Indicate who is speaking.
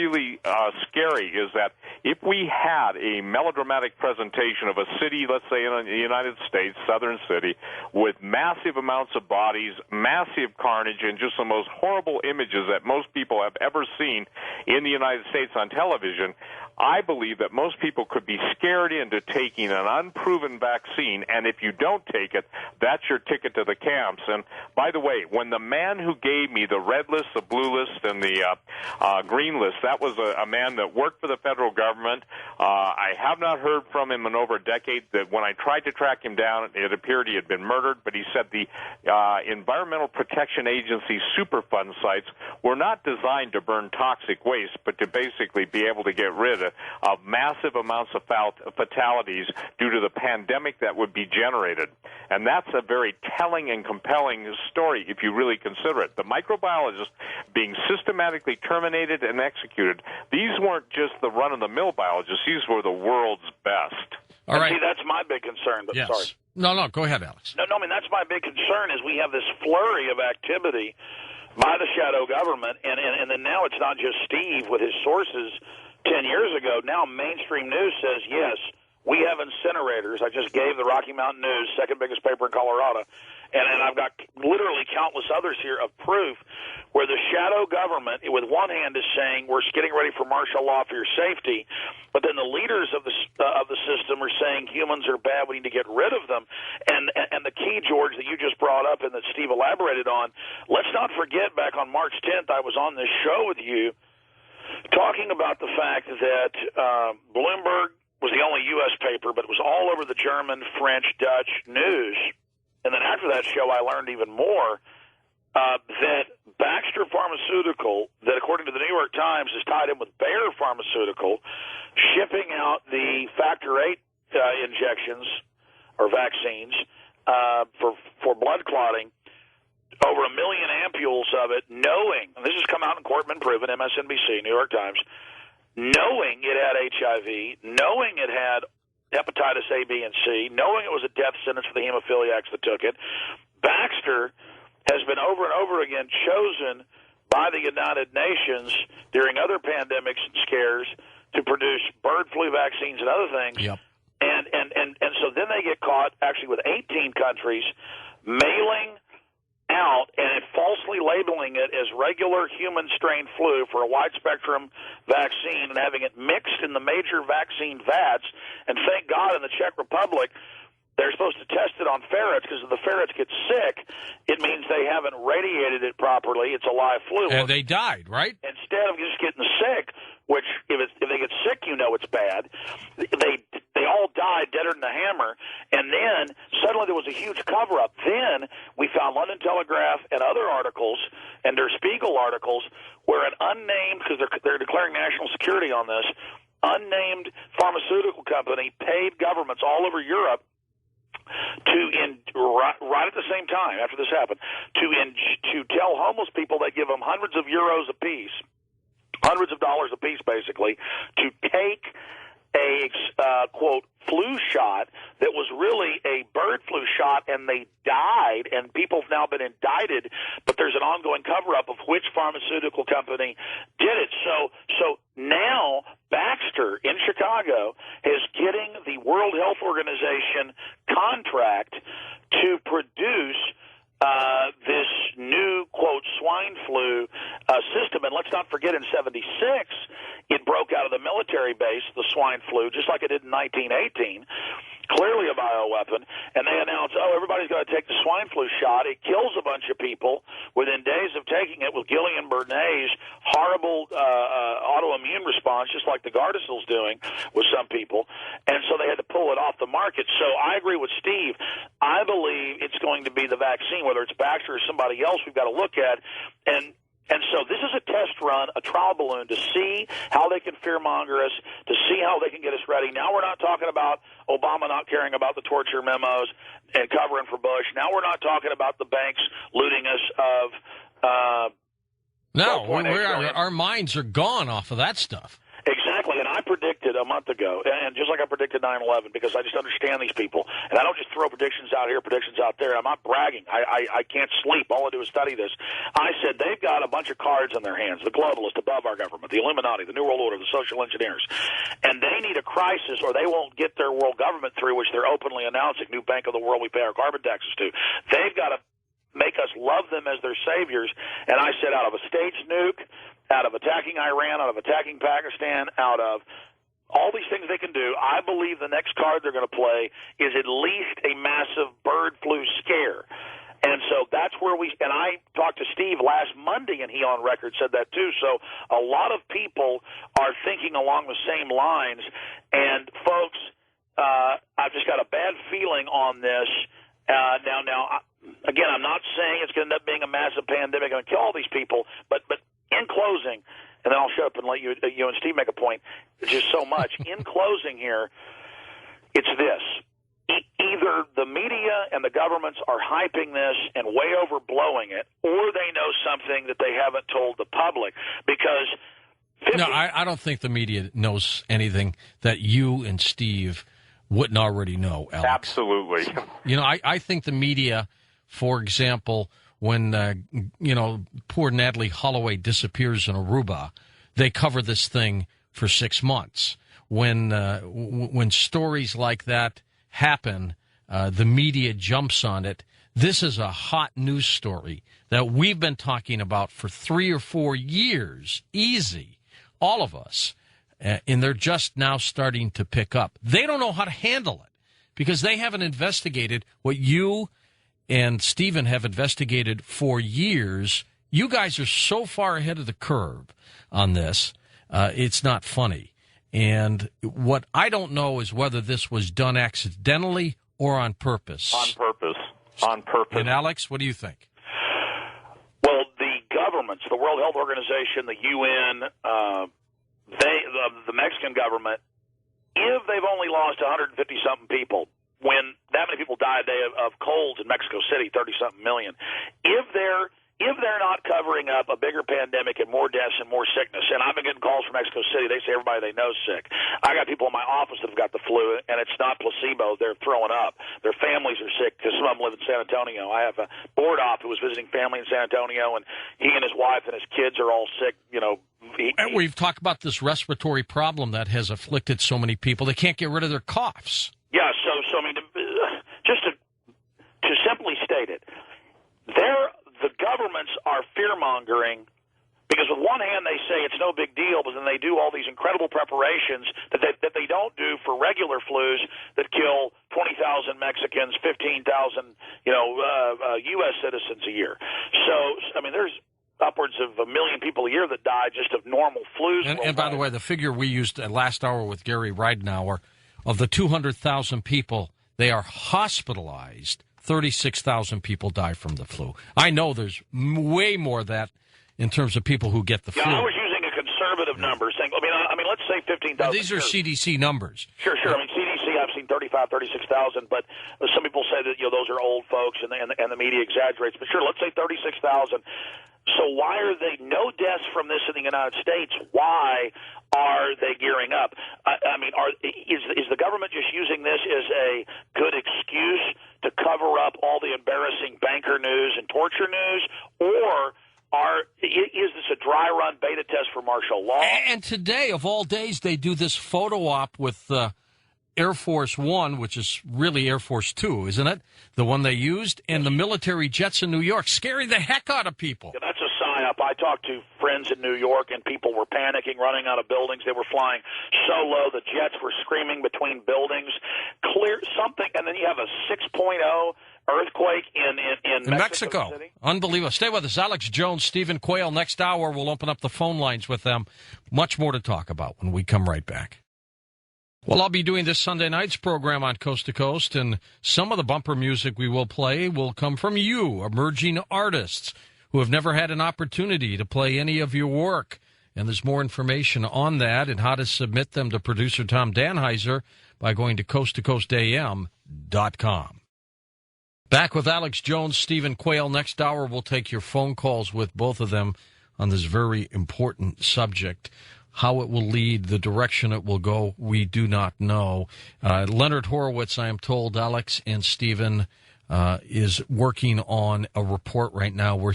Speaker 1: really scary is that if we had a melodramatic presentation of a city, let's say in the United States, southern city, with massive amounts of bodies, massive carnage, and just the most horrible images that most people have ever seen in the United States on television, I believe that most people could be scared into taking an unproven vaccine, and if you don't take it, that's your ticket to the camps. And by the way, when the man who gave me the red list, the blue list, and the green list, that was a man that worked for the federal government. I have not heard from him in over a decade. That when I tried to track him down, it appeared he had been murdered, but he said the Environmental Protection Agency Superfund sites were not designed to burn toxic waste, but to basically be able to get rid of massive amounts of fatalities due to the pandemic that would be generated. And that's a very telling and compelling story if you really consider it. The microbiologists being systematically terminated and executed, these weren't just the run-of-the-mill biologists. These were the world's best.
Speaker 2: All right.
Speaker 3: See, that's my big concern, but
Speaker 2: yes.
Speaker 3: sorry.
Speaker 2: No, go ahead, Alex.
Speaker 3: No, I mean, that's my big concern is we have this flurry of activity by the shadow government, and then now it's not just Steve with his sources 10 years ago. Now mainstream news says, yes, we have incinerators. I just gave the Rocky Mountain News, second biggest paper in Colorado, and I've got literally countless others here of proof where the shadow government, with one hand, is saying we're getting ready for martial law for your safety, but then the leaders of the system are saying humans are bad, we need to get rid of them. And the key, George, that you just brought up and that Steve elaborated on, let's not forget back on March 10th, I was on this show with you talking about the fact that Bloomberg was the only U.S. paper, but it was all over the German, French, Dutch news. And then after that show, I learned even more that Baxter Pharmaceutical, that according to the New York Times is tied in with Bayer Pharmaceutical, shipping out the Factor VIII injections or vaccines for blood clotting, over 1 million ampules of it, knowing, and this has come out in court, been proven, MSNBC, New York Times, knowing it had HIV, knowing it had hepatitis A, B, and C, knowing it was a death sentence for the hemophiliacs that took it. Baxter has been over and over again chosen by the United Nations during other pandemics and scares to produce bird flu vaccines and other things.
Speaker 2: Yep.
Speaker 3: And so then they get caught actually with 18 countries mailing out and falsely labeling it as regular human strain flu for a wide spectrum vaccine and having it mixed in the major vaccine vats. And thank God in the Czech Republic they're supposed to test it on ferrets, because if the ferrets get sick, it means they haven't radiated it properly. It's a live flu.
Speaker 2: And they died, right?
Speaker 3: Instead of just getting sick, which if they get sick, you know it's bad. They all died deader than a hammer, and then suddenly there was a huge cover-up. Then we found London Telegraph and other articles, and Der Spiegel articles, where an unnamed, because they're declaring national security on this, unnamed pharmaceutical company paid governments all over Europe right at the same time after this happened to tell homeless people they give them hundreds of euros apiece, hundreds of dollars apiece, basically, to take a quote flu shot that was really a bird flu shot, and they died, and people have now been indicted, but there's an ongoing cover-up of which pharmaceutical company did it. So now Baxter in Chicago is getting the World Health Organization contract to produce this new, quote, swine flu system. And let's not forget, in 76, it broke out of the military base, the swine flu, just like it did in 1918, clearly a bioweapon. And they announced, everybody's got to take the swine flu shot. It kills a bunch of people within days of taking it, with Guillain-Barré's horrible autoimmune response, just like the Gardasil's doing with some people. And so they had to pull it off the market. So I agree with Steve. I believe it's going to be the vaccine, whether it's Baxter or somebody else we've got to look at. And so this is a test run, a trial balloon, to see how they can fearmonger us, to see how they can get us ready. Now we're not talking about Obama not caring about the torture memos and covering for Bush. Now we're not talking about the banks looting us of
Speaker 2: No, our minds are gone off of that stuff.
Speaker 3: Exactly. Exactly, and I predicted a month ago, and just like I predicted 9/11, because I just understand these people, and I don't just throw predictions out here, predictions out there. I'm not bragging. I can't sleep. All I do is study this. I said they've got a bunch of cards in their hands, the globalists above our government, the Illuminati, the New World Order, the social engineers, and they need a crisis or they won't get their world government through, which they're openly announcing, new bank of the world we pay our carbon taxes to. They've got to make us love them as their saviors, and I said out of a staged nuke, out of attacking Iran, out of attacking Pakistan, out of all these things they can do, I believe the next card they're going to play is at least a massive bird flu scare. And so that's where and I talked to Steve last Monday, and he on record said that too. So a lot of people are thinking along the same lines. And folks, I've just got a bad feeling on this. Now, again, I'm not saying it's going to end up being a massive pandemic and kill all these people, but in closing, and then I'll shut up and let you and Steve make a point. Just so much. In closing here, it's this. Either the media and the governments are hyping this and way overblowing it, or they know something that they haven't told the public. Because
Speaker 2: no, I don't think the media knows anything that you and Steve wouldn't already know, Alex.
Speaker 1: Absolutely.
Speaker 2: You know, I think the media, for example, when, poor Natalie Holloway disappears in Aruba, they cover this thing for 6 months. When stories like that happen, the media jumps on it. This is a hot news story that we've been talking about for 3 or 4 years, easy, all of us, and they're just now starting to pick up. They don't know how to handle it because they haven't investigated what you and Stephen have investigated for years. You guys are so far ahead of the curve on this, it's not funny. And what I don't know is whether this was done accidentally or on purpose.
Speaker 1: On purpose. On purpose.
Speaker 2: And Alex, what do you think?
Speaker 3: Well, the governments, the World Health Organization, the UN, the Mexican government, if they've only lost 150-something people, when that many people died a day of colds in Mexico City, 30-something million, if they're not covering up a bigger pandemic and more deaths and more sickness, and I've been getting calls from Mexico City, they say everybody they know is sick. I got people in my office that have got the flu, and it's not placebo. They're throwing up. Their families are sick because some of them live in San Antonio. I have a board op who was visiting family in San Antonio, and he and his wife and his kids are all sick,
Speaker 2: We've talked about this respiratory problem that has afflicted so many people. They can't get rid of their coughs.
Speaker 3: Yeah, so I mean, just to simply state it, the governments are fear-mongering because with one hand they say it's no big deal, but then they do all these incredible preparations that they don't do for regular flus that kill 20,000 Mexicans, 15,000 U.S. citizens a year. So, I mean, there's upwards of 1 million people a year that die just of normal flus.
Speaker 2: And by the way, the figure we used last hour with Gary Ridenauer, of the 200,000 people, they are hospitalized. 36,000 people die from the flu. I know there's way more of that in terms of people who get the flu.
Speaker 3: I was using a conservative number. Saying, I mean, let's say 15,000.
Speaker 2: These are CDC numbers.
Speaker 3: Sure. I mean, CDC, I've seen 35,000, 36,000, but some people say that those are old folks, and the media exaggerates. But sure, let's say 36,000. So why are they no deaths from this in the United States? Why are they gearing up? I mean, is the government just using this as a good excuse to cover up all the embarrassing banker news and torture news, or is this a dry run beta test for martial law?
Speaker 2: And today, of all days, they do this photo op with Air Force One, which is really Air Force Two, isn't it? The one they used, and the military jets in New York, scaring the heck out of people.
Speaker 3: Yeah, that's a sign-up. I talked to friends in New York, and people were panicking, running out of buildings. They were flying so low, the jets were screaming between buildings. Clear something, and then you have a 6.0 earthquake in Mexico City.
Speaker 2: Unbelievable. Stay with us. Alex Jones, Stephen Quayle. Next hour, we'll open up the phone lines with them. Much more to talk about when we come right back. Well, I'll be doing this Sunday night's program on Coast to Coast, and some of the bumper music we will play will come from you, emerging artists who have never had an opportunity to play any of your work. And there's more information on that and how to submit them to producer Tom Danheiser by going to coasttocoastam.com. Back with Alex Jones, Stephen Quayle. Next hour, we'll take your phone calls with both of them on this very important subject How it will lead, the direction it will go, we do not know. Leonard Horowitz, I am told, Alex and Stephen, is working on a report right now where